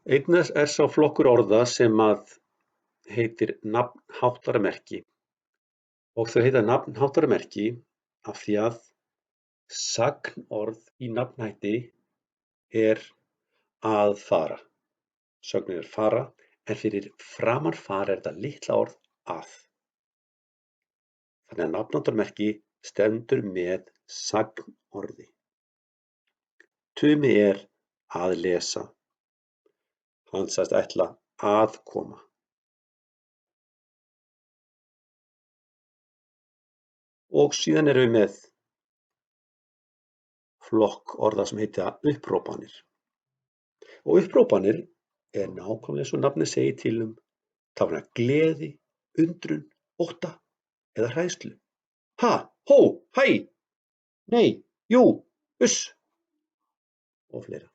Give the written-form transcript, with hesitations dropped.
Einnig sá flokkur orða sem að heitir nafnháttaramerki og þau heita nafnháttaramerki af því að sagnorð í nafnhætti er að fara. Sögnin er fara en fyrir framan fara er þetta litla orð að. Þannig að nafnháttaramerki stendur með sagnorði. Tumi er að lesa. Hann sagðist ætla að koma. Og síðan erum við með flokk orða sem heita upphrópanir. Og upphrópanir er nákvæmlega eins og nafnið segir til tákna gleði, undrun, ótta eða hræðslu. Ha, hó, hæ, nei, jú, uss og fleira.